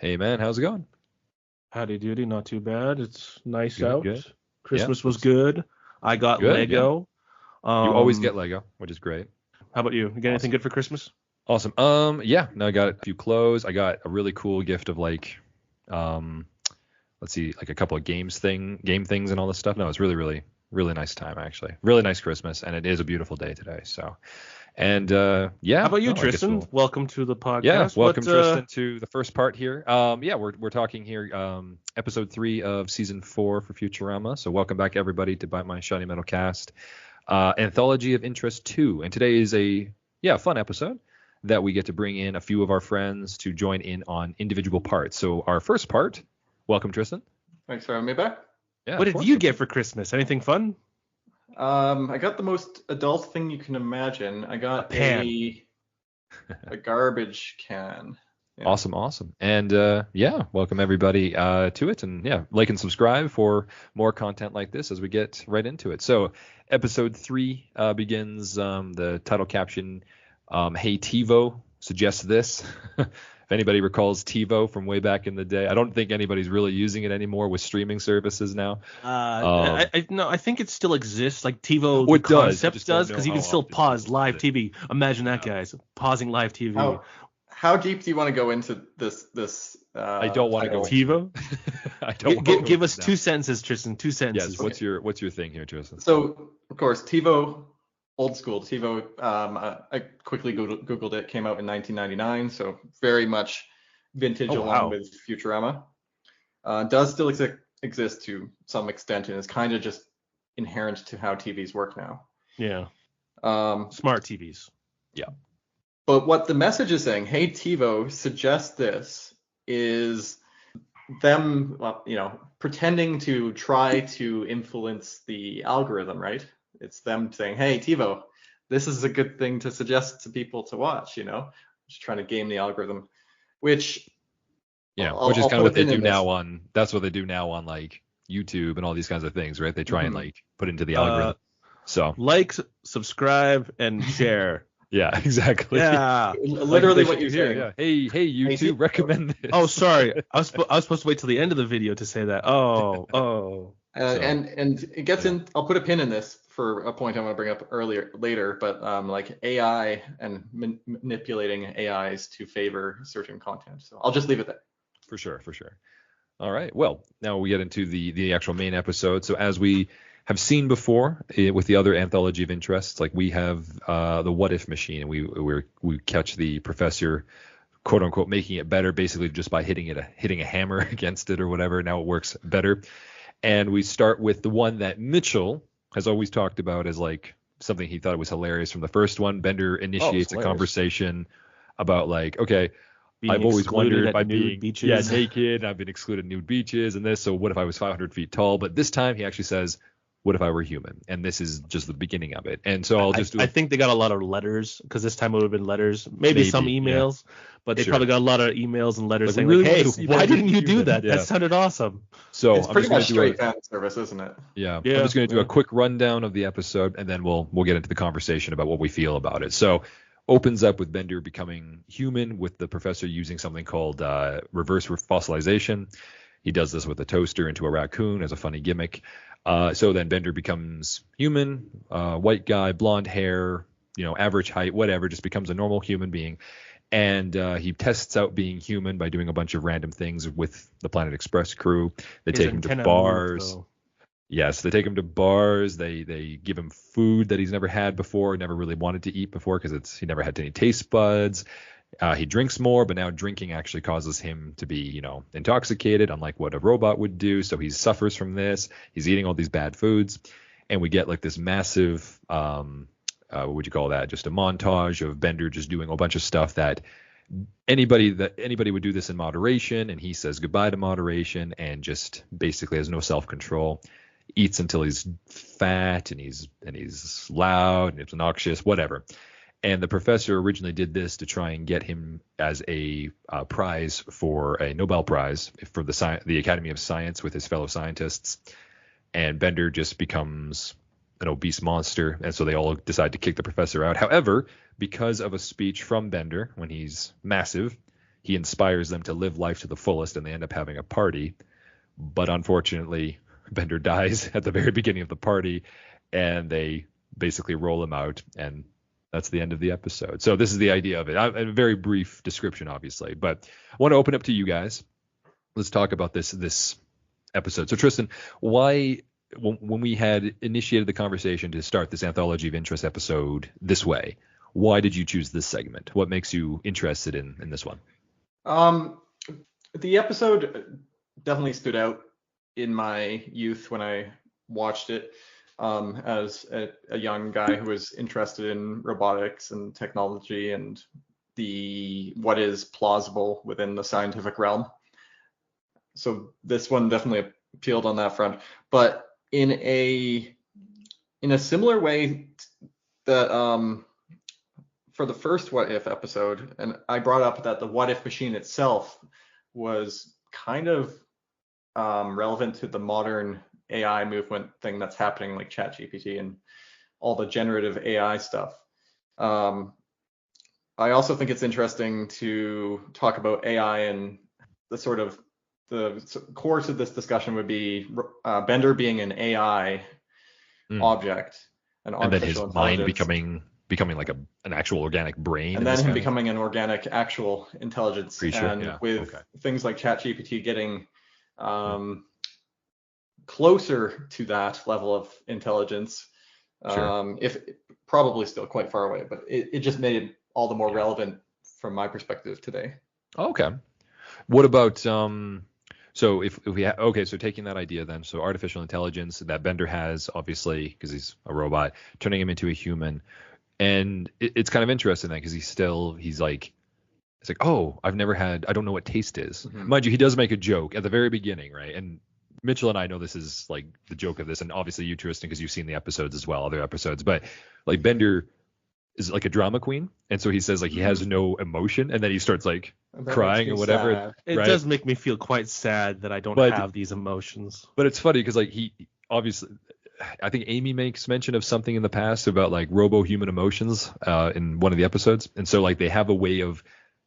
Hey man, how's it going? Howdy doody, not too bad. It's nice Good, out. good. Yeah, Christmas was looks good. I got good. Yeah, Lego. you always get Um, Lego, which is great. how about you? You get anything Awesome, good for Christmas? awesome. Yeah. No, I got a few clothes. I got a really cool gift of um, let's see, like a couple of game things and all this stuff. No, it's really, really, really nice time actually. Really nice Christmas, and it is a beautiful day today. So, and How yeah, about you, no, I guess Tristan? Welcome to the yeah, podcast. welcome Tristan to the first part here. Yeah, we're talking here, episode 3 of season 4 for Futurama. So welcome back everybody to Bite My Shiny Metal Cast. Anthology of Interest 2. And today is a fun episode that we get to bring in a few of our friends to join in on individual parts. So our first part, welcome Tristan. Thanks for having me back. Yeah, What of did course. you get for Christmas? Anything fun? I got the most adult thing you can imagine. I got pan. a garbage can. Yeah. Awesome. And yeah, welcome everybody to it. And yeah, like and subscribe for more content like this as we get right into it. So episode 3 begins, the title caption, Hey TiVo suggests this. If anybody recalls TiVo from way back in the day, I don't think anybody's really using it anymore with streaming services now. No, I think it still exists. Like TiVo, Oh, the it does. You concept just don't does, know because you how can still often pause people live use it. TV. Imagine that, Yeah. guys, pausing live TV. How deep do you want to go into this? I don't want to go title? into TiVo. I don't want to go Give us into 2 that. sentences, Tristan. 2 sentences. Yes. What's your thing here, Tristan? So of course TiVo, old school TiVo. I quickly Googled it. Came out in 1999, so very much vintage Oh, along wow. with Futurama. Does still exist to some extent, and is kind of just inherent to how TVs work now. Yeah. Um, Smart TVs. Yeah. But what the message is saying, hey TiVo, suggest this, is them, pretending to try to influence the algorithm, right? It's them saying, hey TiVo, this is a good thing to suggest to people to watch, just trying to game the algorithm, which Yeah, I'll, which is I'll kind of put a what they pin do in this. now on. That's what they do now on like YouTube and all these kinds of things, right? They try and Mhm. like put into the Uh, algorithm. So Like, subscribe, and share. yeah, exactly. Yeah. Literally Like what they you're should do, saying. yeah. Hey, YouTube, TiVo. recommend this. Oh, sorry. I was supposed to wait till the end of the video to say that. Oh. So, And it gets yeah. in. I'll put a pin in this for a point I want to bring up later. But like AI and manipulating AIs to favor certain content. So I'll just leave it there. For sure. All right. Well, now we get into the actual main episode. So as we have seen before with the other anthology of interests, like we have the what if machine, and we catch the professor, quote unquote, making it better, basically just by hitting a hammer against it or whatever. Now it works better. And we start with the one that Mitchell has always talked about as like something he thought was hilarious from the first one. Bender initiates a hilarious. conversation about like, okay, Being I've always excluded wondered at by nude being beaches. naked. I've been excluded nude beaches and this. So what if I was 500 feet tall? But this time he actually says, what if I were human? And this is just the beginning of it. And so I'll just do I think they got a lot of letters, because this time it would have been letters, maybe some Maybe, yeah. emails, but they Sure. probably got a lot of emails and letters Like, saying we really like, hey, wanna see why Bender didn't you do human. that? Yeah. That sounded awesome. So It's I'm pretty just much going to do straight fan service, isn't it? Yeah, Yeah, I'm just going to do yeah. a quick rundown of the episode, and then we'll get into the conversation about what we feel about it. So, opens up with Bender becoming human, with the professor using something called reverse fossilization. He does this with a toaster into a raccoon as a funny gimmick. So then Bender becomes human, white guy, blonde hair, average height, whatever, just becomes a normal human being. And he tests out being human by doing a bunch of random things with the Planet Express crew. They His take him to antenna bars. moved, though. Yes, they take him to bars. They give him food that he's never had before, never really wanted to eat before, because he never had any taste buds. He drinks more, but now drinking actually causes him to be, intoxicated, unlike what a robot would do. So he suffers from this. He's eating all these bad foods, and we get like this massive, what would you call that? Just a montage of Bender just doing a bunch of stuff that anybody would do this in moderation, and he says goodbye to moderation and just basically has no self-control. Eats until he's fat and he's loud and it's obnoxious, whatever. And the professor originally did this to try and get him as a prize for a Nobel Prize for the Academy of Science with his fellow scientists. And Bender just becomes an obese monster, and so they all decide to kick the professor out. However, because of a speech from Bender when he's massive, he inspires them to live life to the fullest, and they end up having a party. But unfortunately, Bender dies at the very beginning of the party, and they basically roll him out, and that's the end of the episode. So this is the idea of it. A very brief description, obviously, but I want to open up to you guys. Let's talk about this episode. So Tristan, why, when we had initiated the conversation to start this Anthology of Interest episode this way, why did you choose this segment? What makes you interested in this one? The episode definitely stood out in my youth when I watched it, as a young guy who was interested in robotics and technology and what is plausible within the scientific realm. So this one definitely appealed on that front, but in a similar way that for the first What If episode, and I brought up that the What If machine itself was kind of relevant to the modern AI movement thing that's happening, like ChatGPT and all the generative AI stuff. I also think it's interesting to talk about AI, and the core to this discussion would be Bender being an AI object, an artificial and then his intelligence. mind becoming like an actual organic brain, and then him becoming an organic actual intelligence creature, and with things like ChatGPT getting closer to that level of intelligence, if probably still quite far away, but it just made it all the more relevant from my perspective today. Okay. What about so if we so taking that idea then, so artificial intelligence that Bender has, obviously because he's a robot, turning him into a human, and it's kind of interesting then because he's like, it's like, oh, I don't know what taste is. Mind you, he does make a joke at the very beginning, right? And Mitchell and I know this is like the joke of this, and obviously you, Tristan, because you've seen the episodes as well, other episodes, but like Bender is like a drama queen, and so he says like he has no emotion, and then he starts like crying or whatever. Sad. It does make me feel quite sad that I don't have these emotions. But it's funny because like he obviously, I think Amy makes mention of something in the past about like robo-human emotions in one of the episodes, and so like they have a way of,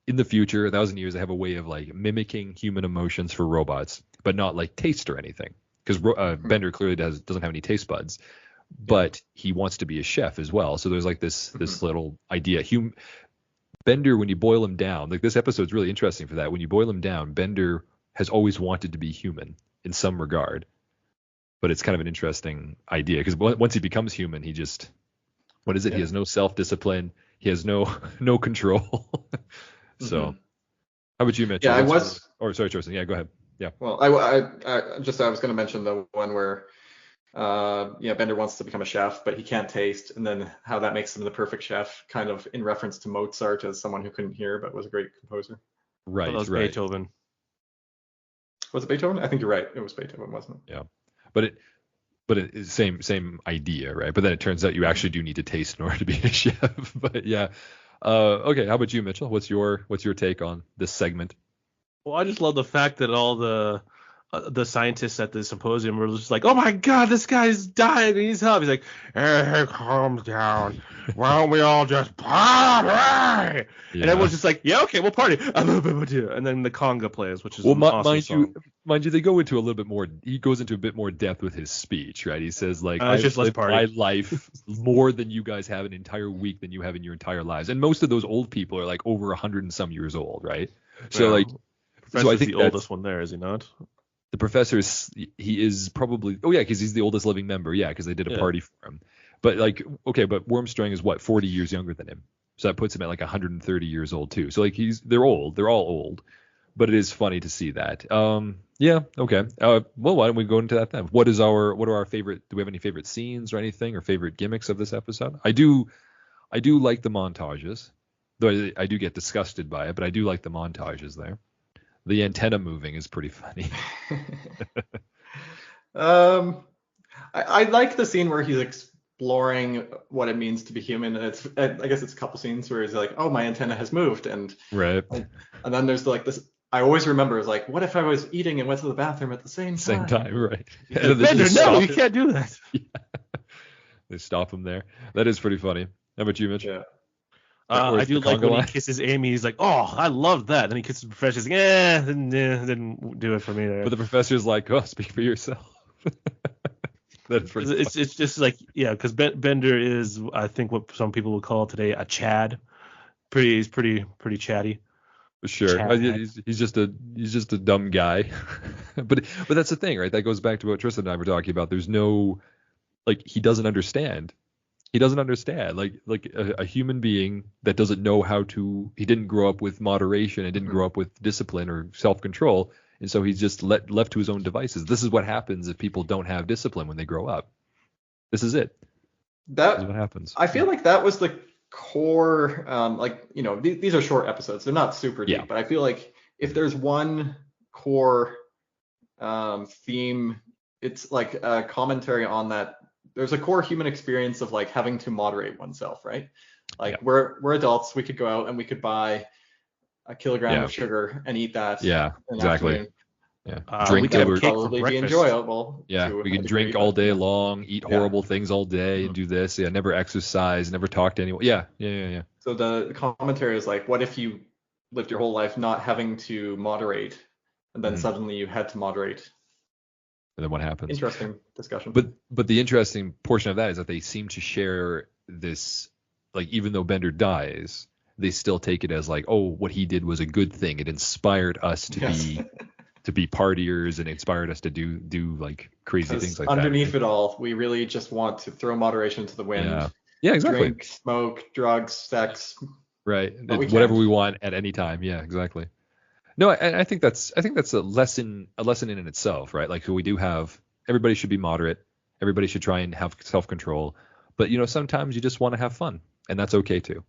in the future, 1,000 years, they have a way of like mimicking human emotions for robots, but not like taste or anything, because Bender clearly doesn't have any taste buds, but he wants to be a chef as well. So there's like this little idea. Bender, when you boil him down, like this episode's really interesting for that. When you boil him down, Bender has always wanted to be human in some regard, but it's kind of an interesting idea because once he becomes human, he just, what is it? He has no self-discipline. He has no control. So, how about you, Mitch? Yeah, sorry, Tristan. Yeah, go ahead. Yeah. Well, I was going to mention the one where, Bender wants to become a chef, but he can't taste, and then how that makes him the perfect chef, kind of in reference to Mozart as someone who couldn't hear but was a great composer. Right. That was Beethoven. Was it Beethoven? I think you're right. It was Beethoven, wasn't it? Yeah, but it's same idea, right? But then it turns out you actually do need to taste in order to be a chef. But yeah. Okay, how about you, Mitchell? What's your take on this segment? Well, I just love the fact that all the scientists at the symposium were just like, "Oh my God, this guy's dying. He needs help." He's like, "Hey, calm down. Why don't we all just party?" And everyone's just like, "Yeah, okay, we'll party." And then the conga plays, which is an awesome song. Mind you, they go into a little bit more. He goes into a bit more depth with his speech, right? He says like, "I've lived my life more than you guys have an entire week than you have in your entire lives." And most of those old people are like over 100 and some years old, right? So like, so I think the oldest one there, is he not? The professor he is probably, because he's the oldest living member, because they did a party for him. But like, okay, but Wormstrang is what, 40 years younger than him, so that puts him at like 130 years old too. So like they're all old, but it is funny to see that. Okay. Well, why don't we go into that then? What are our favorite? Do we have any favorite scenes or anything, or favorite gimmicks of this episode? I do like the montages, though I do get disgusted by it, but I do like the montages there. The antenna moving is pretty funny. I like the scene where he's exploring what it means to be human. And I guess it's a couple scenes where he's like, "Oh, my antenna has moved," and and then there's like this. I always remember is like, what if I was eating and went to the bathroom at the same time? Right? Bender, no, you can't do that. They stop him there. That is pretty funny. How about you, Mitch? Yeah. Or I it's do the like conga when line. he kisses Amy. He's like, "Oh, I love that." Then he kisses the professor. He's like, "Eh, didn't do it for me there." But the professor's like, oh, speak for yourself. That's pretty funny. It's just like, yeah, because Bender is, I think, what some people would call today a Chad. He's pretty chatty. Sure. Chad. He's just a dumb guy. But that's the thing, right? That goes back to what Tristan and I were talking about. There's no, like, he doesn't understand. He doesn't understand. Like a human being that doesn't know how to, he didn't grow up with moderation and didn't grow up with discipline or self-control. And so he's just left to his own devices. This is what happens if people don't have discipline when they grow up. This is it. This is what happens. I feel like that was the core, like, these are short episodes. They're not super deep, Yeah. but I feel like if there's one core theme, it's like a commentary on that. There's a core human experience of like having to moderate oneself, right? Like we're adults, we could go out and we could buy a kilogram of sugar and eat that. Yeah, in the exactly. afternoon. Yeah. Drink That cake would for probably be breakfast. enjoyable. Yeah, to we a can degree, drink all but, day long, eat horrible things all day, and do this. Yeah, never exercise, never talk to anyone. Yeah. So the commentary is like, what if you lived your whole life not having to moderate, and then suddenly you had to moderate? And then what happens? Interesting discussion. But the interesting portion of that is that they seem to share this, like, even though Bender dies, they still take it as like, oh, what he did was a good thing. It inspired us to be partiers and inspired us to do like crazy things like underneath that. it all, we really just want to throw moderation to the wind. Yeah, exactly. Drink, smoke, drugs, sex. Right. But Whatever we want at any time. Yeah, exactly. No, I think that's a lesson in itself, right? Like, so we do have, everybody should be moderate. Everybody should try and have self-control. But sometimes you just want to have fun, and that's okay too.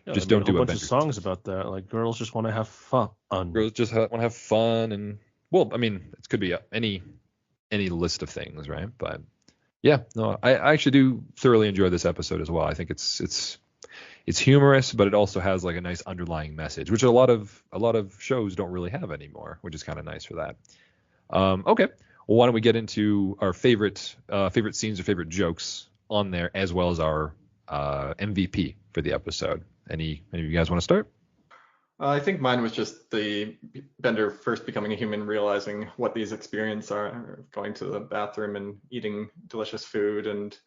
Yeah, Just I mean, don't do a a bunch of songs about that. Like, girls just want to have fun. Girls just want to have fun, and well, I mean, it could be any list of things, right? But yeah, no, I actually do thoroughly enjoy this episode as well. I think it's humorous, but it also has like a nice underlying message, which a lot of shows don't really have anymore, which is kind of nice for that. Okay, well, why don't we get into our favorite scenes or favorite jokes on there, as well as our MVP for the episode. Any of you guys want to start? I think mine was just the Bender first becoming a human, realizing what these experiences are, going to the bathroom and eating delicious food, and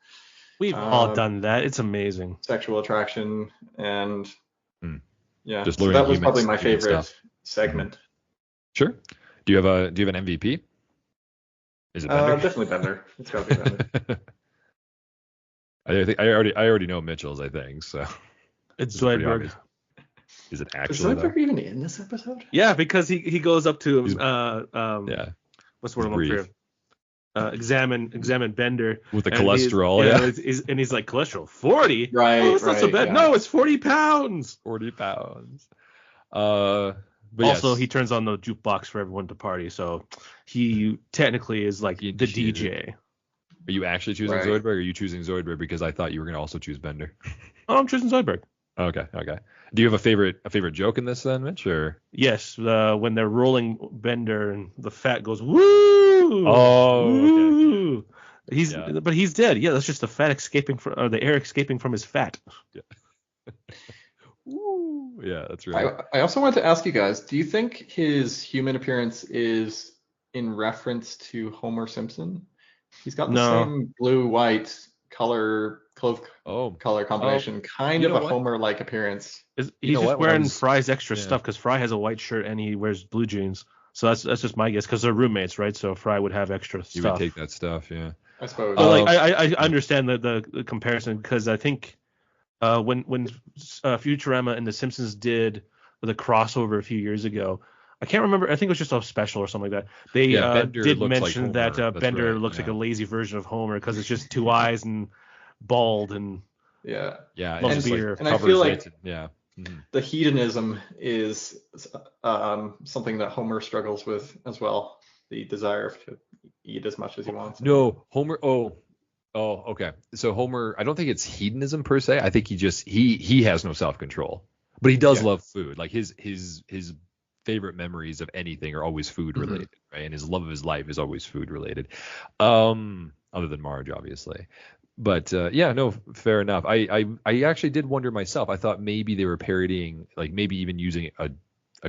we've all done that. It's amazing. Sexual attraction, and just so that was probably my favorite segment. Sure. Do you have an MVP? Is it Bender? Definitely Bender. It's got to be Bender. I think I already know Mitchell's. I think so. It's Zoidberg. Is it Is actually? Zoidberg even in this episode? Yeah, because he goes up to him. What's the word I'm looking for? Examine Bender with the cholesterol. And he's like, cholesterol 40. Right. Oh, it's not so bad. Yeah. No, it's 40 pounds. 40 pounds. But also, he turns on the jukebox for everyone to party, so he technically is like the DJ. Are you actually choosing Zoidberg, or are you choosing Zoidberg because I thought you were going to also choose Bender? Oh, I'm choosing Zoidberg. Okay. Do you have a favorite joke in this then, Mitch? Or yes, when they're rolling Bender and the fat goes woo. Oh, woo. Okay. But he's dead. Yeah, that's just the fat escaping from, or the air escaping from his fat. Yeah. Woo. Yeah, that's right. I also wanted to ask you guys, do you think his human appearance is in reference to Homer Simpson? He's got the same blue-white color combination, kind of a Homer-like appearance. He's just wearing Fry's extra stuff because Fry has a white shirt and he wears blue jeans. So that's just my guess because they're roommates, right? So Fry would have extra stuff. You would take that stuff, yeah. I suppose. But I understand the comparison because I think when Futurama and The Simpsons did the crossover a few years ago, I can't remember. I think it was just a special or something like that. They did mention like that Bender looks like a lazy version of Homer because it's just two eyes and bald and and beer. And I feel like Mm-hmm. the hedonism is something that Homer struggles with as well. The desire to eat as much as he wants. No, Homer. Oh, okay. So Homer, I don't think it's hedonism per se. I think he has no self-control, but he does love food. Like his favorite memories of anything are always food related, right? And his love of his life is always food related. Other than Marge, obviously. But yeah, no, fair enough. I actually did wonder myself. I thought maybe they were parodying, like maybe even using a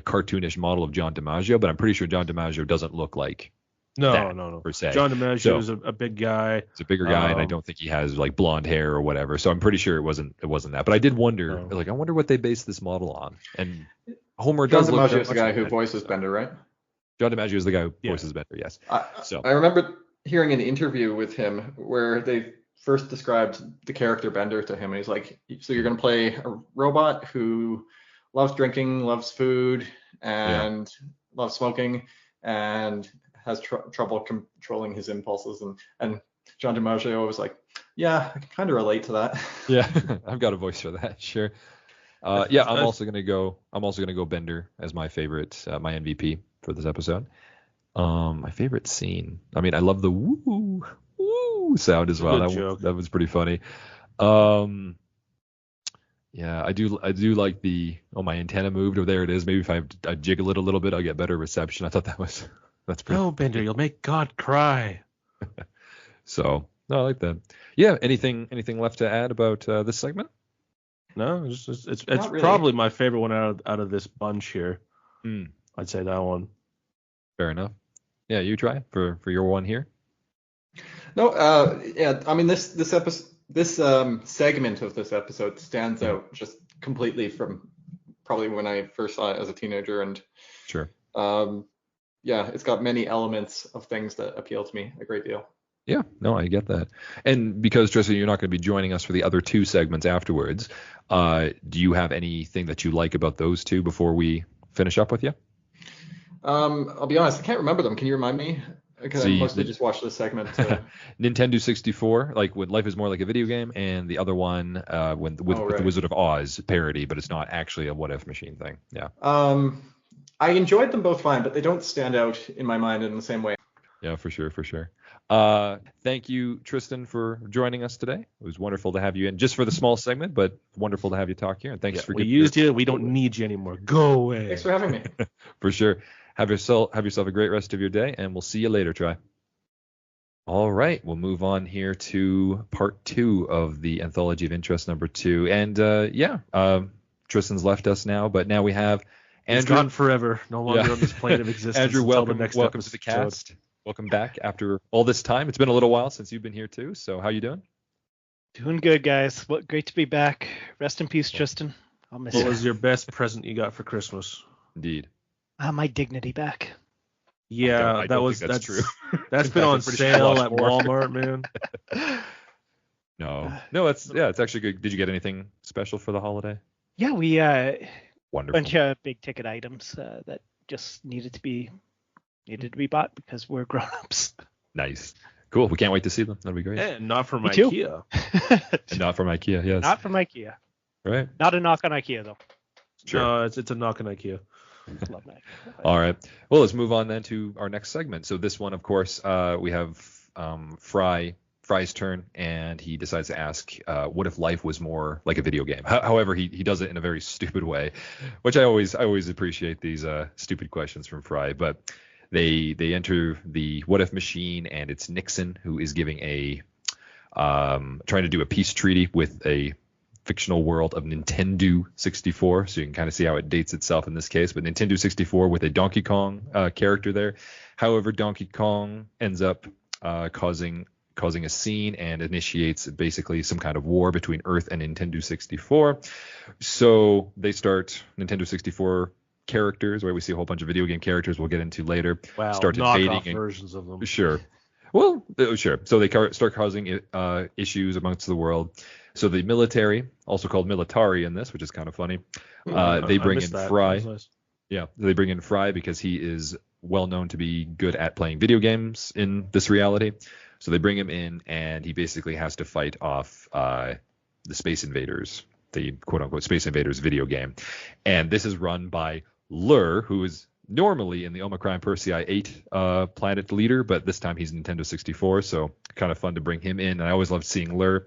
cartoonish model of John DiMaggio, but I'm pretty sure John DiMaggio doesn't look like that No. per se. John DiMaggio So is a big guy. he's a bigger guy, and I don't think he has like blonde hair or whatever. So I'm pretty sure it wasn't that. But I did wonder, like, I wonder what they based this model on. And Homer John does look DiMaggio very is the much guy like who that. voices Bender, right? John DiMaggio is the guy who voices Bender, yes. So I remember hearing an interview with him where they first described the character Bender to him, and he's like, so you're going to play a robot who loves drinking, loves food, and loves smoking, and has trouble controlling his impulses. And John DiMaggio was like, yeah, I can kind of relate to that. yeah, I've got a voice for that, sure. Yeah, I'm also gonna go Bender as my favorite, my MVP for this episode. My favorite scene. I mean, I love the woo sound as well. That was pretty funny. Yeah, I do like the my antenna moved, or there it is. Maybe if I jiggle it a little bit, I'll get better reception. I thought that's pretty. No, Bender, you'll make God cry. So no, I like that. Yeah. Anything left to add about this segment? No, it's really. Probably my favorite one out of this bunch here. Mm. I'd say that one. Fair enough. Yeah, you try for your one here. No, yeah. I mean, this episode, this segment of this episode stands out just completely from probably when I first saw it as a teenager, and sure. Yeah, it's got many elements of things that appeal to me a great deal. Yeah, no, I get that. And because, Tristan, you're not going to be joining us for the other two segments afterwards, do you have anything that you like about those two before we finish up with you? I'll be honest, I can't remember them. Can you remind me? Because I mostly just watched this segment. Nintendo 64, like when life is more like a video game, and the other one with the Wizard of Oz parody, but it's not actually a what if machine thing. Yeah. I enjoyed them both fine, but they don't stand out in my mind in the same way. Yeah, for sure. Thank you, Tristan, for joining us today. It was wonderful to have you in, just for the small segment, but wonderful to have you talk here. And thanks for we used you. We don't need you anymore. Go away. Thanks for having me. For sure. Have yourself a great rest of your day, and we'll see you later, Try. All right, we'll move on here to part 2 of the Anthology of Interest number 2. And Tristan's left us now, but now we have Andrew. He's gone forever, no longer on this plane of existence. Andrew, welcome to the cast. Welcome back after all this time. It's been a little while since you've been here too. So how you doing? Doing good, guys. Great to be back. Rest in peace, Tristan. I'll miss you. What was your best present you got for Christmas? Indeed. My dignity back. Yeah, that's true. That's been on sale at Walmart, man. No, it's actually good. Did you get anything special for the holiday? Yeah, we wonderful. Bunch of big ticket items that just needed to be bought because we're grown-ups. Nice. Cool. We can't wait to see them. That'll be great. And not from IKEA. And not from IKEA, yes. Not from IKEA. Right. Not a knock on IKEA, though. Sure. No, it's a knock on IKEA. Love that. All right. Well, let's move on then to our next segment. So this one, of course, we have Fry's turn, and he decides to ask, what if life was more like a video game? However, he does it in a very stupid way, which I always appreciate these stupid questions from Fry. But they enter the what if machine, and it's Nixon who is giving trying to do a peace treaty with a fictional world of Nintendo 64. So you can kind of see how it dates itself in this case, but Nintendo 64 with a Donkey Kong character there. However, Donkey Kong ends up causing a scene and initiates basically some kind of war between Earth and Nintendo 64. So they start Nintendo 64 characters, where we see a whole bunch of video game characters we'll get into later. Wow, start invading versions of them. Sure. Well, sure. So they start causing issues amongst the world. So the military, also called military in this, which is kind of funny, they bring in Fry. Nice. Yeah, they bring in Fry because he is well known to be good at playing video games in this reality. So they bring him in, and he basically has to fight off the Space Invaders, the quote-unquote Space Invaders video game. And this is run by Lur, who is normally in the Omicron Persei 8 planet leader, but this time he's Nintendo 64, so kind of fun to bring him in. And I always loved seeing Lur.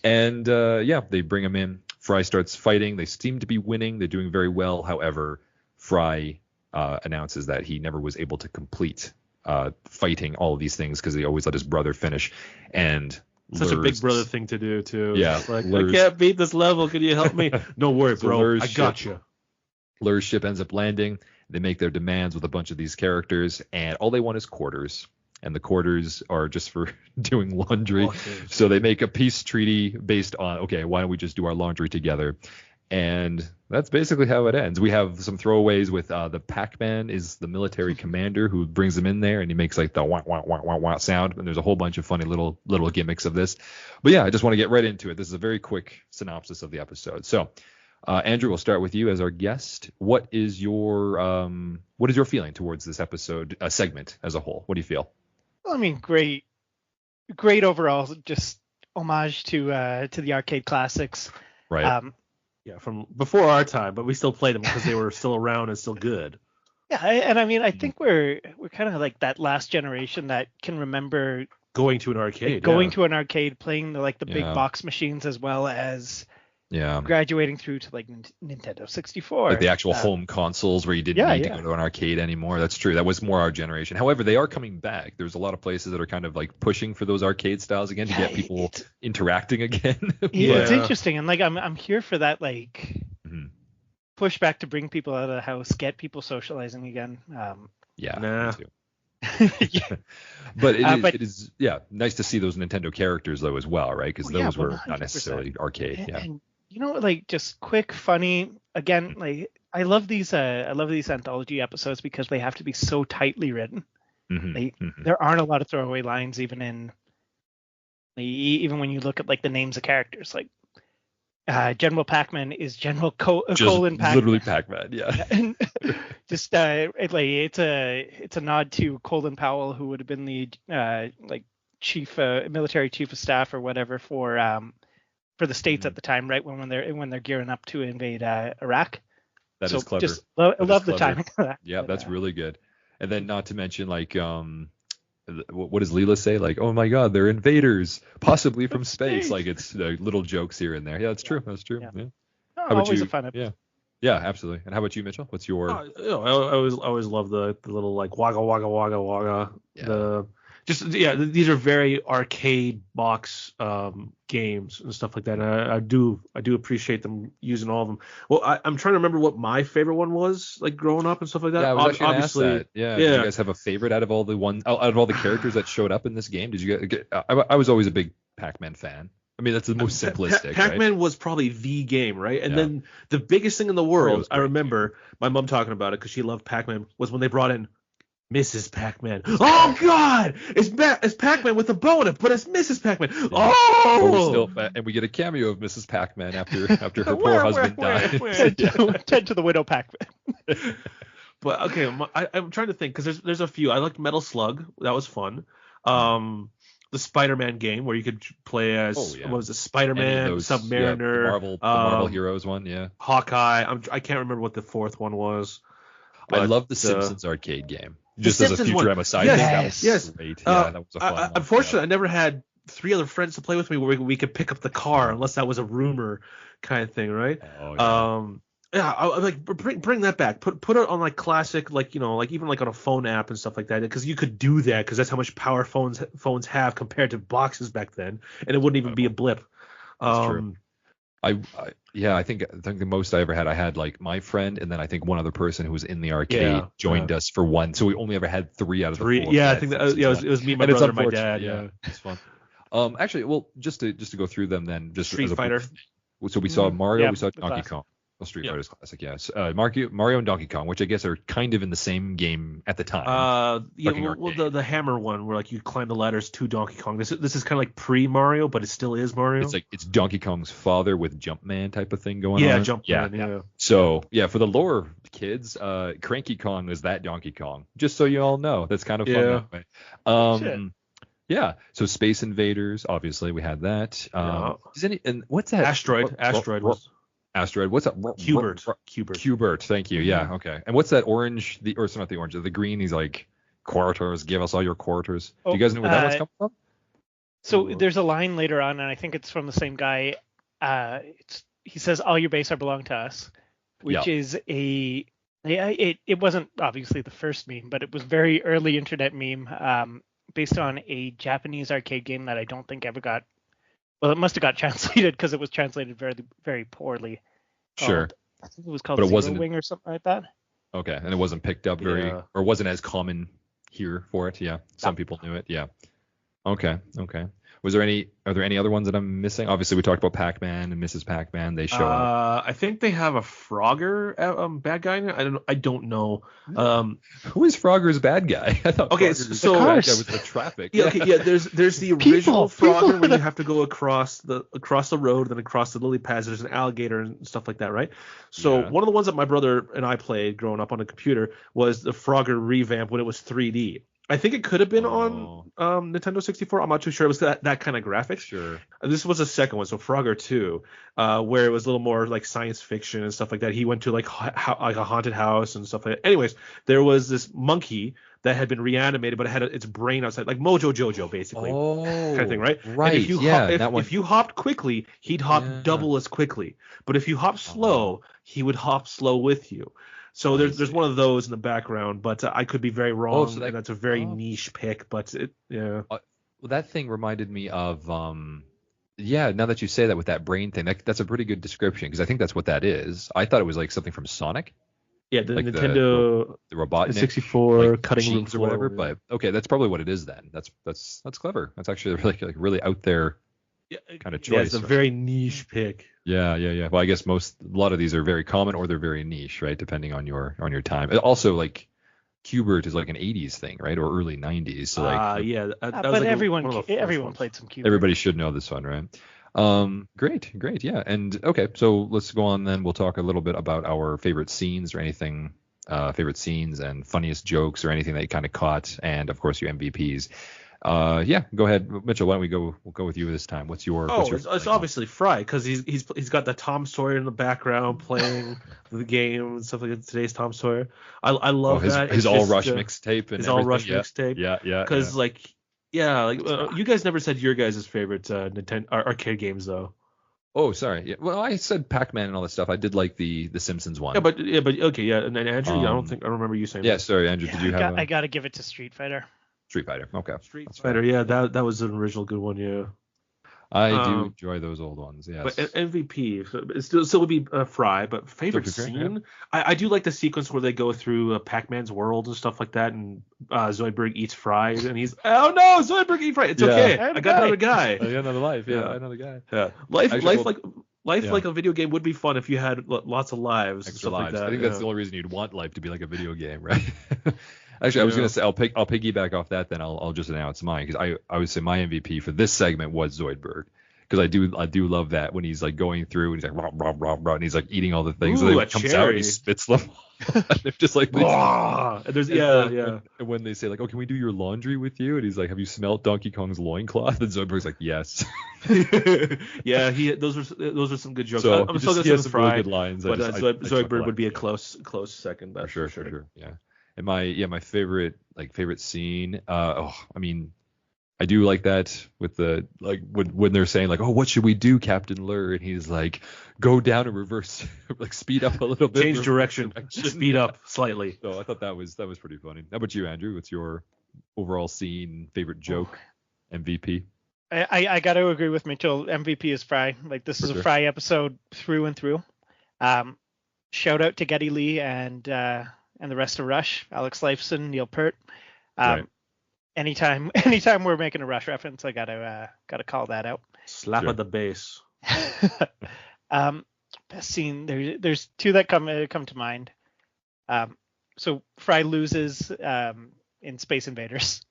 And they bring him in. Fry starts fighting. They seem to be winning. They're doing very well. However, Fry announces that he never was able to complete fighting all of these things because he always let his brother finish. And Such a Big Lurs. Brother thing to do too. Yeah, It's like, lures. I can't beat this level. Can you help me? No worry, So bro. lures I got you. Lur's ship ends up landing. They make their demands with a bunch of these characters, and all they want is quarters. And the quarters are just for doing laundry. Quarters. So they make a peace treaty based on, okay, why don't we just do our laundry together? And that's basically how it ends. We have some throwaways with the Pac-Man is the military commander who brings them in there, and he makes like the wah wah wah wah wah sound. And there's a whole bunch of funny little gimmicks of this. But yeah, I just want to get right into it. This is a very quick synopsis of the episode. So, Andrew, we'll start with you as our guest. What is your feeling towards this episode segment as a whole? What do you feel? Well, I mean, great overall. Just homage to the arcade classics. Right. Yeah, from before our time, but we still played them because they were still around and still good. Yeah, I think we're kind of like that last generation that can remember Going to an arcade. to an arcade, playing the big Yeah. box machines, as well as Yeah. graduating through to like Nintendo 64. Like the actual home consoles where you didn't need to go to an arcade anymore. That's true. That was more our generation. However, they are coming back. There's a lot of places that are kind of like pushing for those arcade styles again to get people interacting again. It's interesting, and like I'm here for that Mhm. pushback to bring people out of the house, get people socializing again. Yeah. Nah. Me too. Yeah. But it is nice to see those Nintendo characters though as well, right? Because those were 100%. not necessarily arcade. Yeah. And just quick, funny. Again, I love these anthology episodes because they have to be so tightly written. Mhm. There aren't a lot of throwaway lines, even when you look at like the names of characters. Like General Pac-Man is General Colin Pac-Man. Literally Pac-Man. Yeah. And just it's a nod to Colin Powell, who would have been the chief military chief of staff or whatever for the states at the time, right when they're gearing up to invade Iraq. That is clever. Just love the timing of that. Yeah, that's really good. And then not to mention like what does Leela say? Like, oh my God, they're invaders, possibly from space. Like it's little jokes here and there. Yeah, that's true. That's true. Yeah. How about always you? A fun episode. Yeah, absolutely. And how about you, Mitchell? What's your? I always love the little like wagga wagga wagga wagga. Yeah. These are very arcade box games and stuff like that. And I do appreciate them using all of them. Well, I'm trying to remember what my favorite one was like growing up and stuff like that. Yeah, I was actually gonna ask that. Yeah. Did you guys have a favorite out of all the characters that showed up in this game? Did you get? I was always a big Pac-Man fan. I mean, that's the most simplistic. Pac-Man right? was probably the game, right? And then the biggest thing in the world, I remember my mom talking about it because she loved Pac-Man, was when they brought in Mrs. Pac-Man. Oh God, it's Pac-Man with a bow in it, but it's Mrs. Pac-Man. Yeah. Oh, and we get a cameo of Mrs. Pac-Man after her poor husband died. Tend to the widow Pac-Man. But okay, I'm trying to think because there's a few. I liked Metal Slug. That was fun. The Spider-Man game where you could play as what was it, Spider-Man, Submariner, the Marvel Heroes one, yeah. Hawkeye. I can't remember what the fourth one was. I love the Simpsons arcade game. Just as a Futurama side thing, that was great. Yeah, that was a fun one. Unfortunately, I never had 3 other friends to play with me where we could pick up the car unless that was a rumor kind of thing, right? I like bring that back. Put it on like classic, like even like on a phone app and stuff like that, because you could do that because that's how much power phones have compared to boxes back then, and it wouldn't even be a blip. That's true. I think the most I ever had, I had like my friend and then I think one other person who was in the arcade joined us for one, so we only ever had 3 out of the 4. Yeah, I think that it was me, my brother, and my dad. Yeah, it's fun. Actually, well, just to go through them then, just Street Fighter. So we saw Mario, we saw Donkey classic. Kong. Well, Street Fighter's classic, yes. Mario and Donkey Kong, which I guess are kind of in the same game at the time. The hammer one where like you climb the ladders to Donkey Kong. This is kind of like pre-Mario, but it still is Mario. It's Donkey Kong's father with Jumpman type of thing going on. Yeah, Jumpman. Yeah. So for the lower kids, Cranky Kong is that Donkey Kong. Just so you all know, that's kind of fun that way. Yeah. So Space Invaders, obviously we had that. And what's that? Asteroid Asteroid. What's that? Cubert. Thank you. Yeah. Okay. And what's that orange? It's not the orange. The green. He's like, quarters. Give us all your quarters. Do you guys know where that one's coming from? So there's a line later on, and I think it's from the same guy. He says, "All your base are belong to us," which is it wasn't obviously the first meme, but it was very early internet meme, based on a Japanese arcade game that I don't think ever got Well, it must have got translated because it was translated very, very poorly. Sure. I think it was called But it Zero wasn't Wing or something like that. okay, and it wasn't picked up or wasn't as common here for it. Yeah, some people knew it. Yeah. Okay. Are there any other ones that I'm missing? Obviously, we talked about Pac-Man and Mrs. Pac-Man. They show up. I think they have a Frogger bad guy. I don't know. Who is Frogger's bad guy? I thought Okay, Frogger's so bad guy was the traffic. Yeah, okay, yeah. There's the original Frogger where you have to go across the road, then across the lily pads. There's an alligator and stuff like that, right? So one of the ones that my brother and I played growing up on a computer was the Frogger revamp when it was 3D. I think it could have been on Nintendo 64. I'm not too sure. It was that kind of graphics. Sure. This was the second one, so Frogger 2, where it was a little more like science fiction and stuff like that. He went to like a haunted house and stuff like that. Anyways, there was this monkey that had been reanimated, but it had its brain outside, like Mojo Jojo, basically. Kind of thing, right? Right. And if you hopped quickly, he'd hop double as quickly. But if you hop slow, he would hop slow with you. So there's one of those in the background, but I could be very wrong, and that's a very niche pick. But well, that thing reminded me of now that you say that with that brain thing, that's a pretty good description because I think that's what that is. I thought it was like something from Sonic. Yeah, the Nintendo, the Robotnik, the 64 like, cutting room or whatever. But okay, that's probably what it is then. That's clever. That's actually really out there kind of choice. Yeah, it's a very niche pick. Yeah. Well, I guess a lot of these are very common or they're very niche, right? Depending on your time. Also, like Q*bert is like an 80s thing, right? Or early 90s. So like but like everyone played some Q*bert. Everybody should know this one, right? Great. Yeah. And okay, so let's go on then. We'll talk a little bit about our favorite scenes or anything, favorite scenes and funniest jokes or anything that you kind of caught, and of course your MVPs. Go ahead, Mitchell. Why don't we'll go with you this time? What's your? It's obviously Fry because he's got the Tom Sawyer in the background playing the game and stuff like that. Today's Tom Sawyer. I love that. His All Rush mixtape and his All Rush mixtape. Yeah. Because you guys never said your guys' favorite Nintendo arcade games though. Oh, sorry. Yeah. Well, I said Pac-Man and all that stuff. I did like the Simpsons one. Yeah, but okay, yeah. And then Andrew, I remember you saying. Yeah, sorry, Andrew. Did you have? I gotta give it to Street Fighter. Street Fighter. Okay. Street Fighter. Yeah, that was an original good one. Yeah. I do enjoy those old ones. Yes. But MVP, it still would be Fry. But favorite scene, yeah. I do like the sequence where they go through Pac-Man's world and stuff like that, and Zoidberg eats Fry, and he's no, Zoidberg eat Fry. It's okay. I got another guy. I got another life. Yeah, another guy. Yeah. Life like a video game would be fun if you had lots of lives. Extra stuff lives. Like that. I think that's the only reason you'd want life to be like a video game, right? Actually, I was gonna say I'll piggyback off that. Then I'll just announce mine because I would say my MVP for this segment was Zoidberg because I do love that when he's like going through and he's like rah, rah, rah, rah, and he's like eating all the things and then it comes out and he spits them. They're just like and there's and when they say like, oh, can we do your laundry with you? And he's like, have you smelled Donkey Kong's loincloth? And Zoidberg's like, yes. Yeah, those are some good jokes. So I'm still gonna say Fry, really good lines. But Zoidberg would be a close second. For sure. Yeah. And my favorite scene. I mean, I do like that with the like when they're saying like, oh, what should we do, Captain Lur? And he's like, go down and reverse, like speed up a little bit, change direction, speed up slightly. So I thought that was pretty funny. How about you, Andrew? What's your overall scene, favorite joke, MVP? I got to agree with Mitchell. MVP is Fry. Like this is a Fry episode through and through. Shout out to Geddy Lee and the rest of Rush, Alex Lifeson, Neil Peart. Right. Anytime we're making a Rush reference, I gotta call that out. Slap at the bass. Best scene. There's two that come to mind. So Fry loses in Space Invaders.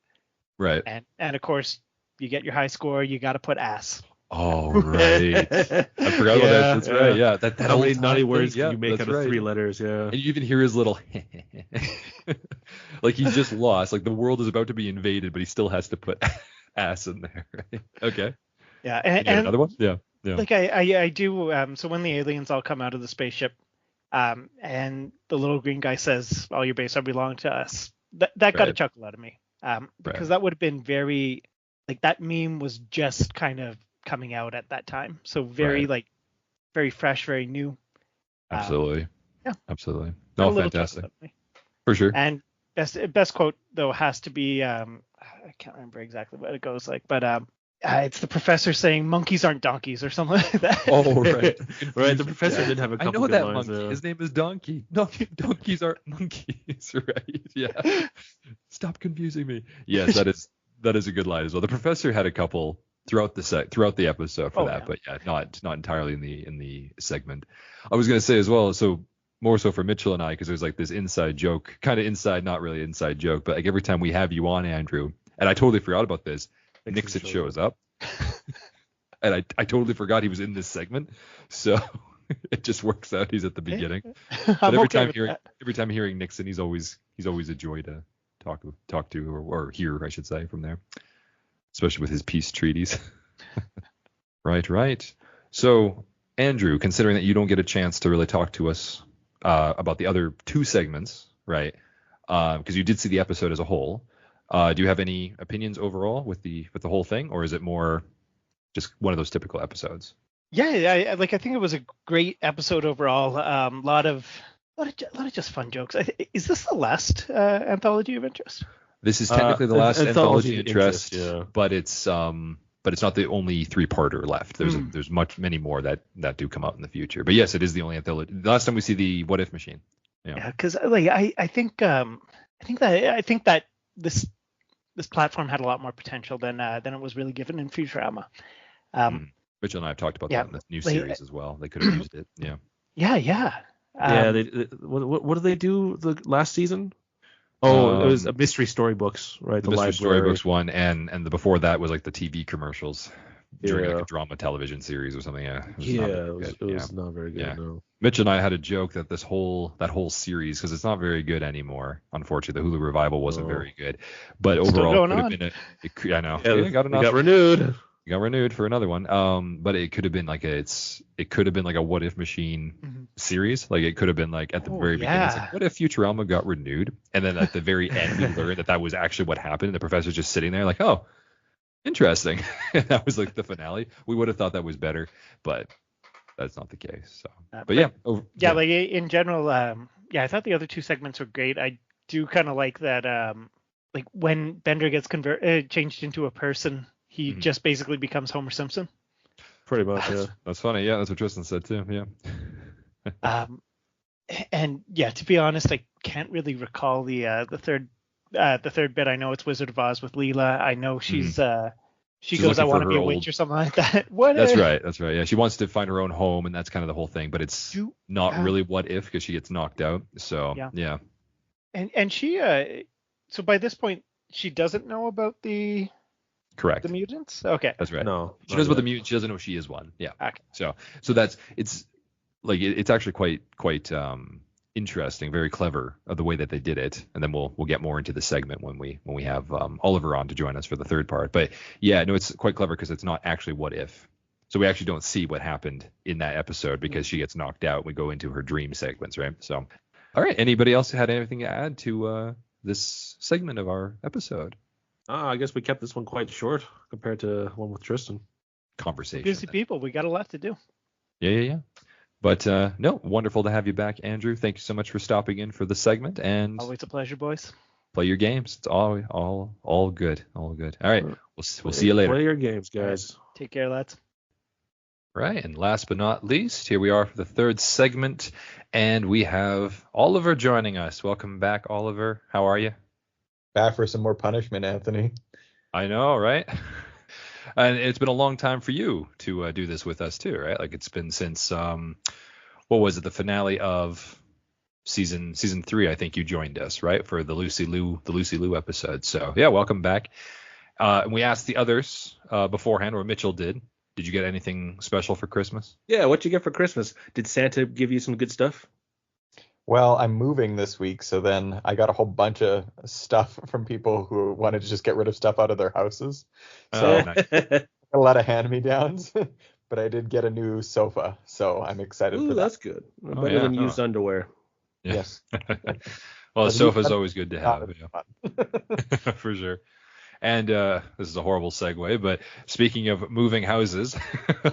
Right. And of course you get your high score. You got to put ass. Oh right. I forgot about that. That's right. Yeah. That how many naughty words can you make out of 3 letters? Yeah. And you even hear his little like he's just lost. Like the world is about to be invaded, but he still has to put ass in there. Right? Okay. Yeah. And another one? Yeah. Like I do. So when the aliens all come out of the spaceship, and the little green guy says, "All your base are belong to us." That got a chuckle out of me. Because that would have been very like that meme was just kind of coming out at that time, so very very fresh, very new. Absolutely. Yeah. Absolutely. No, fantastic. For sure. And best quote though has to be I can't remember exactly what it goes like, but It's the professor saying monkeys aren't donkeys or something like that. Oh, right. Right. The professor did have a I couple know good that lines. monkey. His name is Donkey. No, donkeys aren't monkeys, right? Yeah. Stop confusing me. Yes, that is a good line as well. The professor had a couple throughout the episode for that, yeah. but yeah, not entirely in the segment. I was gonna say as well, so more so for Mitchell and I, because there's like this inside joke, kind of inside, not really inside joke, but like every time we have you on, Andrew, and I totally forgot about this, Nixon shows up. And I totally forgot he was in this segment, so it just works out. He's at the beginning. But I'm every okay time with hearing that. every time hearing Nixon, he's always a joy to talk to or hear, I should say, from there, especially with his peace treaties. Right. So Andrew, considering that you don't get a chance to really talk to us about the other two segments, right? Because you did see the episode as a whole. Do you have any opinions overall with the whole thing, or is it more just one of those typical episodes? Yeah, I think it was a great episode overall. Lot of just fun jokes. Is this the last anthology of interest? This is technically the last anthology of interest, yeah. but it's not the only 3-parter left. There's many more that do come out in the future. But yes, it is the only anthology. The last time we see the What If machine. Yeah, because I think that this platform had a lot more potential than it was really given in Futurama. Mitchell and I have talked about Yeah, that in the new series as well. They could have used it. Yeah. Yeah. What did they do the last season? Oh, it was a mystery storybooks, right? The mystery storybooks one, and the before that was like the TV commercials during like a drama television series or something. Yeah. It was not very good. Yeah. No. Mitch and I had a joke that that whole series, because it's not very good anymore. Unfortunately, the Hulu revival wasn't very good, but overall it could have been I know. Yeah, got renewed. Got renewed for another one. But it could have been like a What If machine series. Like it could have been like at the very beginning. It's like, what if Futurama got renewed? And then at the very end we learned that was actually what happened. And the professor's just sitting there like, oh, interesting. That was like the finale. We would have thought that was better, but that's not the case. So, but yeah. Like in general, I thought the other two segments were great. I do kind of like that. Like when Bender gets changed into a person, he just basically becomes Homer Simpson. Pretty much, yeah. That's funny. Yeah, that's what Tristan said too. Yeah. And yeah, to be honest, I can't really recall the third bit. I know it's Wizard of Oz with Leela. I know she's goes, I want to be a witch or something like that. That's right. Yeah, she wants to find her own home, and that's kind of the whole thing. But it's not really what if, because she gets knocked out. So yeah. And she so by this point she doesn't know about the mutants. Okay. That's right. No, she knows about the mutants. She doesn't know she is one. Yeah. Okay. So it's like it's actually quite interesting, very clever of the way that they did it, and then we'll get more into the segment when we have Oliver on to join us for the third part. But yeah, no, it's quite clever because it's not actually what if, so we actually don't see what happened in that episode because she gets knocked out. We go into her dream segments, right? So, all right, anybody else had anything to add to this segment of our episode? I guess we kept this one quite short compared to one with Tristan. Conversation. Busy people, we got a lot to do. Yeah. But no, wonderful to have you back, Andrew. Thank you so much for stopping in for the segment, and always a pleasure, boys. Play your games. It's all good. All good. All right. We'll see you later. Play your games, guys. Take care, lads. Right, and last but not least, here we are for the third segment, and we have Oliver joining us. Welcome back, Oliver. How are you? Back for some more punishment, Anthony. I know, right? And it's been a long time for you to do this with us too, right? Like it's been since what was it, the finale of season 3? I think you joined us, right, for the Lucy Liu episode. So yeah, welcome back. And we asked the others beforehand, or Mitchell did. Did you get anything special for Christmas? Yeah, what'd you get for Christmas? Did Santa give you some good stuff? Well, I'm moving this week, so then I got a whole bunch of stuff from people who wanted to just get rid of stuff out of their houses. So nice. A lot of hand-me-downs, but I did get a new sofa, so I'm excited for that. That's good. Better than used underwear. Yeah. Yes. Well, a sofa's always good to have. Yeah. For sure. And this is a horrible segue, but speaking of moving houses,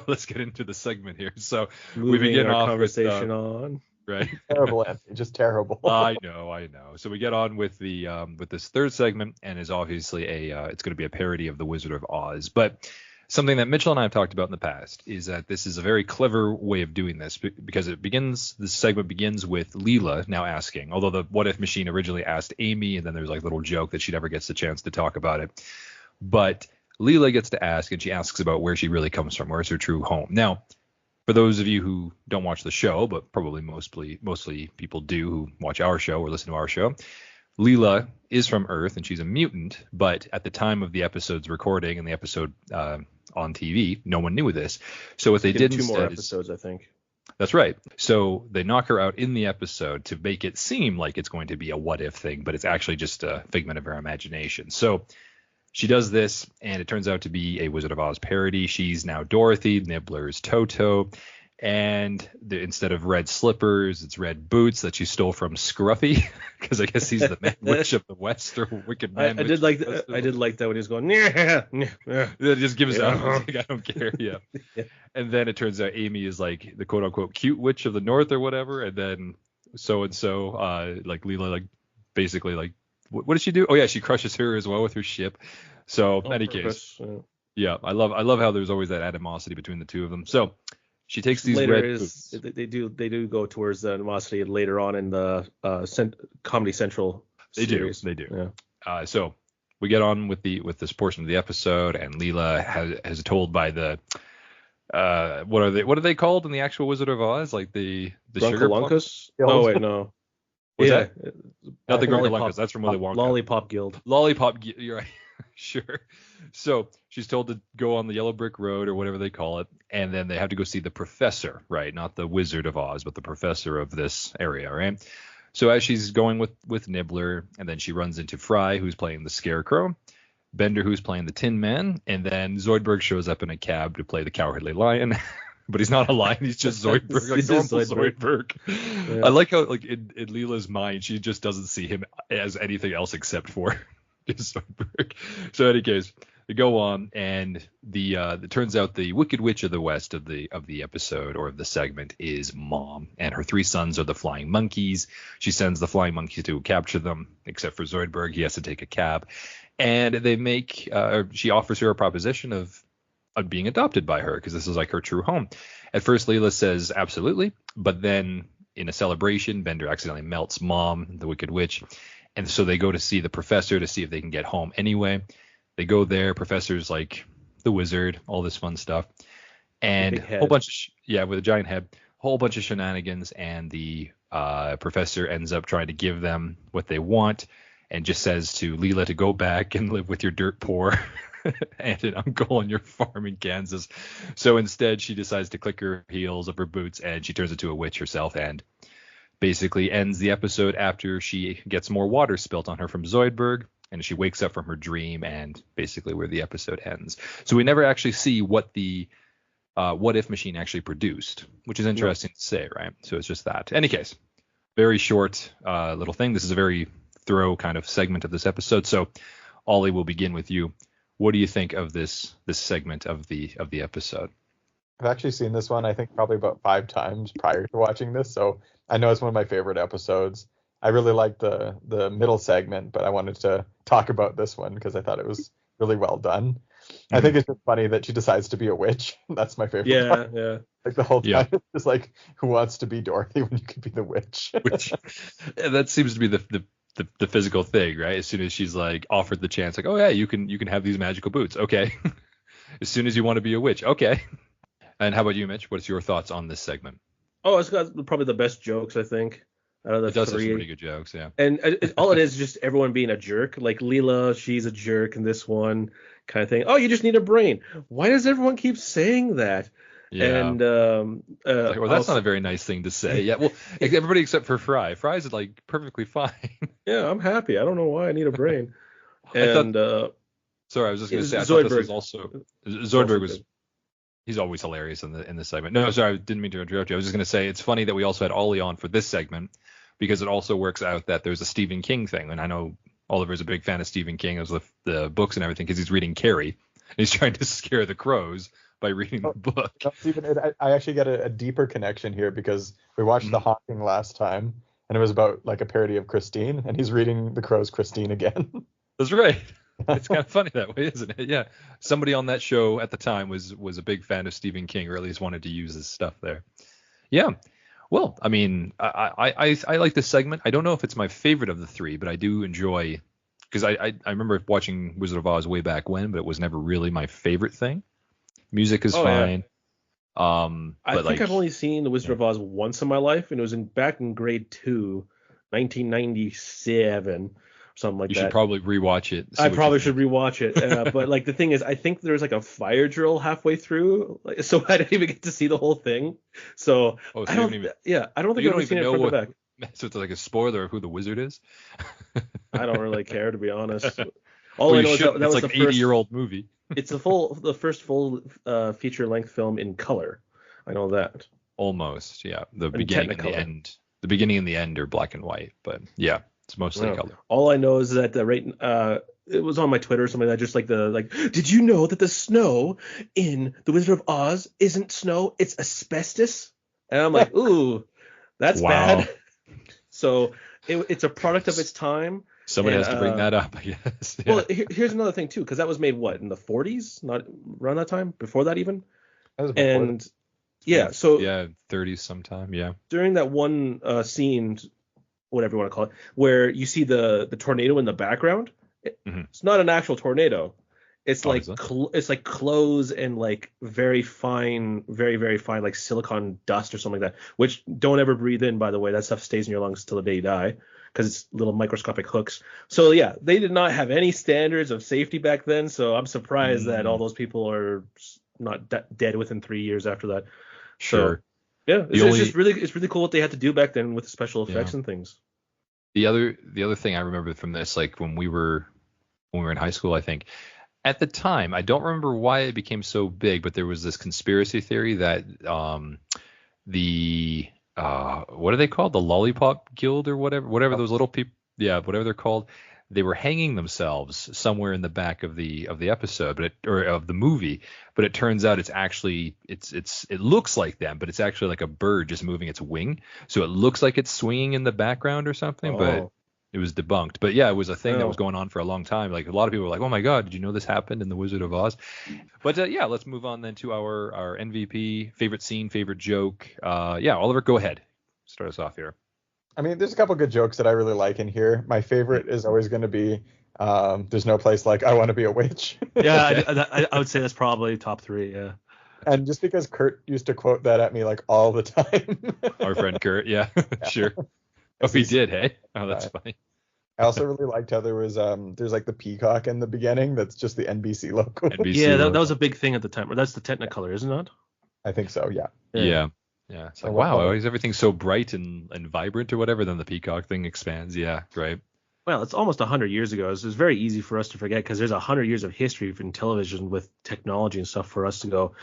let's get into the segment here. So we've been getting off conversation with, on. Right. Terrible, Anthony. Just terrible. I know. So we get on with the with this third segment, and is obviously it's going to be a parody of the Wizard of Oz. But Something that Mitchell and I have talked about in the past is that this is a very clever way of doing this because this segment begins with Leela now asking, although the what if machine originally asked Amy, and then there's like a little joke that she never gets the chance to talk about it. But Leela gets to ask, and she asks about where she really comes from, where's her true home. Now, for those of you who don't watch the show, but probably mostly people do who watch our show or listen to our show, Leela is from Earth and she's a mutant, but at the time of the episode's recording and the episode on TV, no one knew this. So what they did two instead more episodes, I think. That's right. So they knock her out in the episode to make it seem like it's going to be a what if thing, but it's actually just a figment of her imagination. So she does this, and it turns out to be a Wizard of Oz parody. She's now Dorothy, Nibbler's Toto, and instead of red slippers, it's red boots that she stole from Scruffy, because I guess he's the man witch of the West, or wicked man. I did like that when he was going, yeah. It just gives out. Like, I don't care. Yeah. And then it turns out Amy is like the quote unquote cute witch of the North or whatever, and then so like Leela, like basically like. What does she do? Oh yeah, she crushes her as well with her ship. So in any case, yeah, I love how there's always that animosity between the two of them. So she takes these red boots. They do go towards the animosity later on in the Comedy Central series. They do. Yeah. So we get on with this portion of the episode, and Leela has told by the what are they called in the actual Wizard of Oz? Like the sugar Lunkus? Oh wait, no. What's that? Not the Grunkle that's from Willy Wonka. Lollipop Guild. You're right. Sure. So she's told to go on the Yellow Brick Road or whatever they call it, and then they have to go see the professor, right? Not the Wizard of Oz, but the professor of this area, right? So as she's going with Nibbler, and then she runs into Fry, who's playing the Scarecrow, Bender, who's playing the Tin Man, and then Zoidberg shows up in a cab to play the Cowardly Lion. But he's not a lion, he's just Zoidberg, like normal Zoidberg. Yeah. I like how, like, in Leela's mind, she just doesn't see him as anything else except for just Zoidberg. So in any case, they go on, and it turns out the Wicked Witch of the West of the episode or of the segment is Mom, and her three sons are the Flying Monkeys. She sends the Flying Monkeys to capture them, except for Zoidberg. He has to take a cab, and she offers her a proposition of being adopted by her, because this is like her true home. At first, Leela says absolutely, but then in a celebration, Bender accidentally melts Mom, the Wicked Witch, and so they go to see the professor to see if they can get home anyway. They go there, professor's like the wizard, all this fun stuff, and a whole bunch of with a giant head, whole bunch of shenanigans, and the professor ends up trying to give them what they want, and just says to Leela to go back and live with your dirt poor and an uncle on your farm in Kansas. So instead, she decides to click her heels of her boots, and she turns into a witch herself, and basically ends the episode after she gets more water spilt on her from Zoidberg, and she wakes up from her dream, and basically where the episode ends. So we never actually see what the what if machine actually produced, which is interesting to say, right? So it's just that. In any case, very short little thing. This is a very thorough kind of segment of this episode. So Ollie, will begin with you. What do you think of this segment of the episode? I've actually seen this one, I think, probably about 5 times prior to watching this, so I know it's one of my favorite episodes. I really like the middle segment, but I wanted to talk about this one because I thought it was really well done. Mm-hmm. I think it's just funny that she decides to be a witch. That's my favorite part. Yeah. Like the whole time, it's just like, who wants to be Dorothy when you could be the witch? That seems to be the physical thing, right? As soon as she's like offered the chance, like, oh yeah, you can have these magical boots. Okay. As soon as you want to be a witch. Okay. And how about you, Mitch? What's your thoughts on this segment? Oh, it's got probably the best jokes, I think. Out of the it does 3. have some pretty good jokes, yeah. And all it is just everyone being a jerk. Like Leela, she's a jerk in this one kind of thing. Oh, you just need a brain. Why does everyone keep saying that? Yeah. And well, that's not a very nice thing to say. Yeah. Well, everybody except for Fry. Fry's like perfectly fine. Yeah, I'm happy. I don't know why I need a brain. Sorry, I was just going to say. I thought this was also Zoidberg was. He's always hilarious in this segment. No, sorry, I didn't mean to interrupt you. I was just going to say it's funny that we also had Ollie on for this segment because it also works out that there's a Stephen King thing, and I know Oliver's a big fan of Stephen King as with the books and everything because he's reading Carrie. And he's trying to scare the crows by reading the book. No, Stephen, I actually get a deeper connection here because we watched The Haunting last time, and it was about like a parody of Christine, and he's reading the Crow's Christine again. That's right. It's kind of funny that way, isn't it? Yeah. Somebody on that show at the time was a big fan of Stephen King, or at least wanted to use his stuff there. Yeah. Well, I mean, I like this segment. I don't know if it's my favorite of the three, but I do enjoy, because I remember watching Wizard of Oz way back when, but it was never really my favorite thing. Music is fine. I But think I've only seen The Wizard of Oz once in my life, and it was back in grade 2, 1997, something like you that. should probably rewatch it. I probably should rewatch it. But like the thing is, I think there's like a fire drill halfway through, so I didn't even get to see the whole thing. So I don't think I've ever seen it front to back. So it's like a spoiler of who the wizard is. I don't really care, to be honest. All I know is that it's was like the an 80-year-old movie. It's the first full feature length film in color. I know that. Almost, yeah. The beginning and the end. The beginning and the end are black and white, but yeah, it's mostly color. All I know is that it was on my Twitter or something like that, just like did you know that the snow in The Wizard of Oz isn't snow, it's asbestos? And I'm like, ooh, that's bad. So it's a product of its time. Somebody has to bring that up, I guess. Yeah. Well, here's another thing too, because that was made in the 40s, not around that time, before that even. That was before yeah, so 30s sometime, yeah. During that one scene, whatever you want to call it, where you see the tornado in the background, it's not an actual tornado. It's it's like clothes and like very fine, very, very fine, like silicon dust or something like that, which don't ever breathe in, by the way. That stuff stays in your lungs till the day you die, because it's little microscopic hooks. So yeah, they did not have any standards of safety back then. So I'm surprised that all those people are not dead within 3 years after that. Sure. So, yeah, it's really cool what they had to do back then with the special effects and things. The other thing I remember from this, like when we were in high school, I think at the time, I don't remember why it became so big, but there was this conspiracy theory that the what are they called? The Lollipop Guild or whatever those little people, whatever they're called. They were hanging themselves somewhere in the back of the episode, or of the movie. But it turns out it's actually it looks like them, but it's actually like a bird just moving its wing. So it looks like it's swinging in the background or something, but it was debunked. But yeah, it was a thing that was going on for a long time. Like a lot of people were like, "Oh my God, did you know this happened in The Wizard of Oz?" But let's move on then to our MVP, favorite scene, favorite joke. Oliver, go ahead, start us off here. I mean, there's a couple good jokes that I really like in here. My favorite is always going to be, there's no place like I want to be a witch. Yeah, I would say that's probably top 3, yeah. And just because Kurt used to quote that at me like all the time. Our friend Kurt, yeah. Sure. Oh, he did, hey? Oh, that's funny. I also really liked how there was there's like the peacock in the beginning that's just the NBC logo. That was a big thing at the time. That's the Technicolor, isn't it? I think so, yeah. Yeah, it's like, wow, always everything's so bright and vibrant or whatever, then the peacock thing expands. Yeah, right. Well, it's almost 100 years ago. So it's very easy for us to forget, because there's 100 years of history in television with technology and stuff for us to go,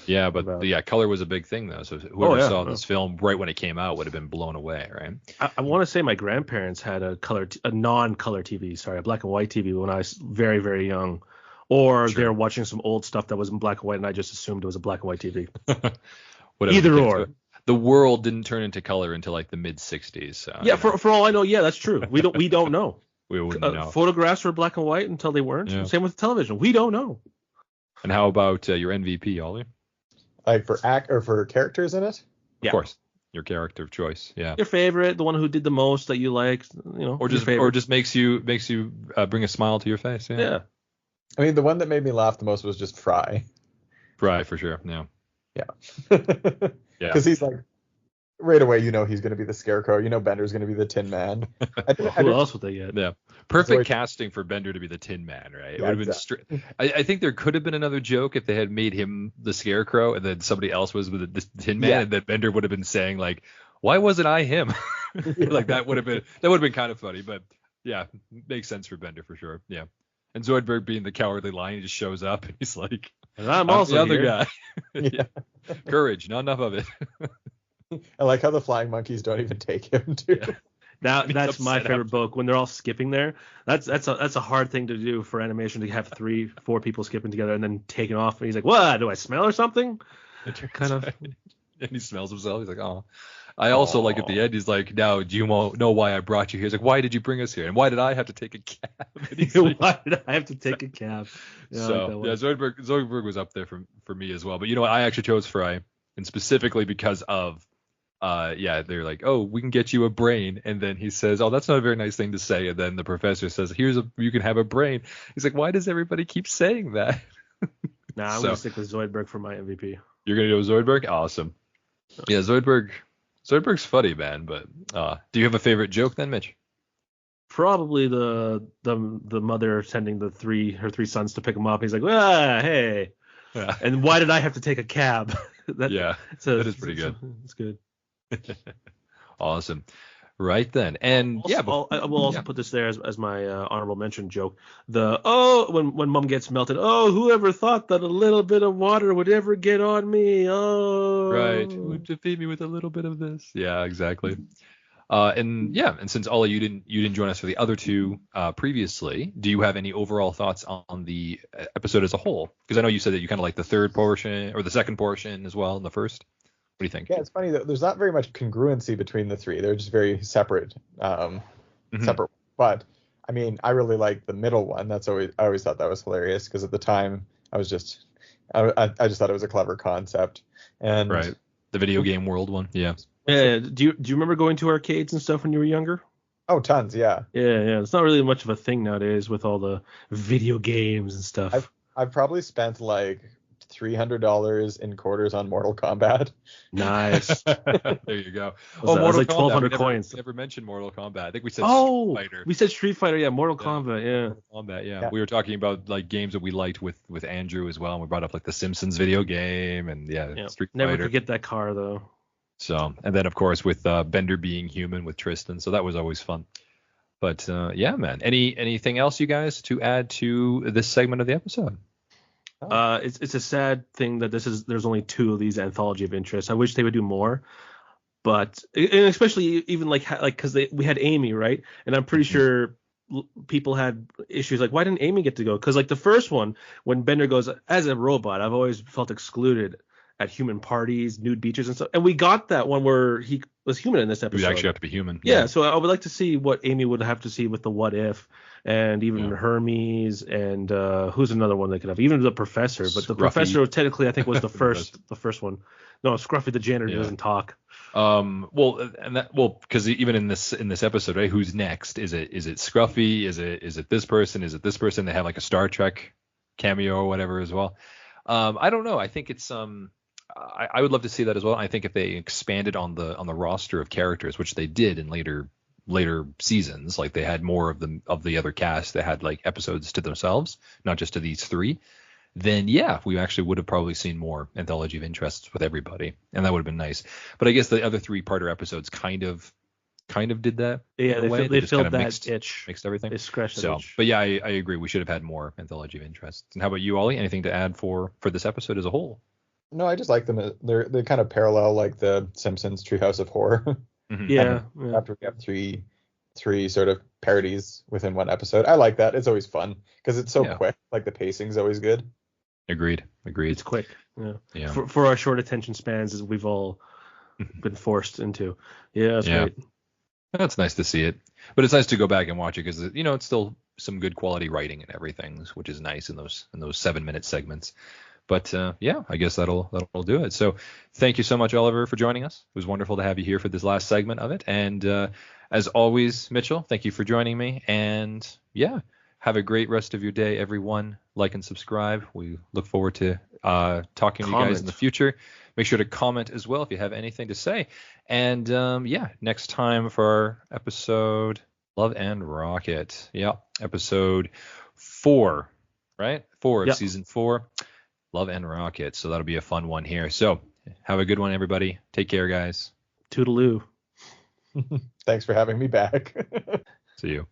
Yeah, but color was a big thing, though. So whoever saw this film right when it came out would have been blown away, right? I want to say my grandparents had a non-color TV, a black and white TV when I was very, very young. Or they were watching some old stuff that was in black and white, and I just assumed it was a black and white TV. Either or. The world didn't turn into color until like the mid '60s. So, for all I know, that's true. We don't know. We wouldn't know. Photographs were black and white until they weren't. Yeah. Same with television. We don't know. And how about your MVP, Ollie? Like for characters in it? Of course. Your character of choice, yeah. Your favorite, the one who did the most that you liked, or just makes you bring a smile to your face. Yeah. I mean, the one that made me laugh the most was just Fry. Fry, for sure. Yeah. Yeah. Because he's like, right away, he's going to be the Scarecrow. Bender's going to be the Tin Man. Who else would they get? Yeah. Perfect casting for Bender to be the Tin Man, right? It would have been straight. I think there could have been another joke if they had made him the Scarecrow and then somebody else was with the Tin Man, and then Bender would have been saying like, "Why wasn't I him?" Like that would have been kind of funny. But yeah, makes sense for Bender for sure. Yeah. And Zoidberg being the cowardly lion, he just shows up and he's like, and I'm also the other here. Guy. Courage, not enough of it. I like how the flying monkeys don't even take him too. Yeah. That's my favorite book, when they're all skipping there. That's a hard thing to do for animation, to have 3-4 people skipping together and then taking off. And he's like, "What? Do I smell or something?" Kind of. And he smells himself. He's like, "Oh." I also like at the end, he's like, now, do you know why I brought you here? He's like, why did you bring us here? And why did I have to take a cab? And he's like, Why did I have to take a cab? Yeah, I like that so, one. yeah, Zoidberg was up there for me as well. But you know what? I actually chose Fry, and specifically because of, they're like, oh, we can get you a brain. And then he says, oh, that's not a very nice thing to say. And then the professor says, you can have a brain. He's like, why does everybody keep saying that? Nah, I'm going to stick with Zoidberg for my MVP. You're going to go Zoidberg? Awesome. Yeah, Zoidberg's funny, man. But do you have a favorite joke then, Mitch? Probably the mother sending her three sons to pick him up. He's like, hey. Yeah. And why did I have to take a cab? That is pretty good. It's good. Awesome. Right then. And also, I will also put this there as my honorable mention joke. When mom gets melted, whoever thought that a little bit of water would ever get on me? Right. Would you feed me with a little bit of this? Yeah, exactly. And since Ollie, you didn't join us for the other two previously, do you have any overall thoughts on the episode as a whole? Because I know you said that you kind of like the third portion or the second portion as well in the first. What do you think? Yeah, it's funny that there's not very much congruency between the three. They're just very separate. Separate. But I mean, I really like the middle one. I always thought that was hilarious because at the time I just thought it was a clever concept. And right, the video game world one. Yeah. Yeah. Do you remember going to arcades and stuff when you were younger? Oh, tons. Yeah. Yeah. It's not really much of a thing nowadays with all the video games and stuff. I've probably spent like $300 in quarters on Mortal Kombat. Nice. There you go. Mortal like 1,200 coins. Never mentioned Mortal Kombat. I think we said Street Fighter. We said Street Fighter. Yeah, Mortal Kombat. Yeah. Mortal Kombat. Yeah. We were talking about like games that we liked with Andrew as well, and we brought up like the Simpsons video game and Street Fighter. Never forget that car though. So, and then of course with Bender being human with Tristan, so that was always fun. But yeah, man. Anything else you guys to add to this segment of the episode? It's a sad thing that there's only 2 of these Anthology of Interest. I wish they would do more, but and especially even like because we had Amy, right? And I'm pretty sure people had issues like, why didn't Amy get to go? Because like the first one, when Bender goes as a robot, I've always felt excluded at human parties, nude beaches and stuff. And we got that one where he was human in this episode. We actually have to be human. Yeah, so I would like to see what Amy would have to see with the what if, and even Hermes, and who's another one they could have, even the professor. But the professor technically I think was the first one. No, Scruffy the janitor doesn't talk. Because even in this episode, right? Who's next? Is it Scruffy? Is it this person? Is it this person? They have like a Star Trek cameo or whatever as well. I don't know. I think it's I would love to see that as well. I think if they expanded on the roster of characters, which they did in later seasons, like they had more of the other cast that had like episodes to themselves, not just to these 3, then yeah, we actually would have probably seen more Anthology of Interests with everybody, and that would have been nice. But I guess the other 3-parter episodes kind of did that. Yeah, they filled that itch. Mixed everything. They scratched that itch. But yeah, I agree. We should have had more Anthology of Interests. And how about you, Ollie? Anything to add for this episode as a whole? No, I just like them. They kind of parallel like the Simpsons Treehouse of Horror. Mm-hmm. Yeah. After we have three sort of parodies within one episode, I like that. It's always fun because it's so quick. Like the pacing's always good. Agreed. It's quick. Yeah. For our short attention spans, as we've all been forced into. Yeah, that's great. That's nice to see it, but it's nice to go back and watch it because it's still some good quality writing and everything, which is nice in those 7-minute segments. But I guess that'll do it. So thank you so much, Oliver, for joining us. It was wonderful to have you here for this last segment of it. And as always, Mitchell, thank you for joining me. And have a great rest of your day, everyone. Like and subscribe. We look forward to talking to you guys in the future. Make sure to comment as well if you have anything to say. And next time for our episode Love and Rocket. Yeah, episode 4, right? 4 of season 4. Love and Rocket. So that'll be a fun one here. So have a good one, everybody. Take care, guys. Toodaloo. Thanks for having me back. See you.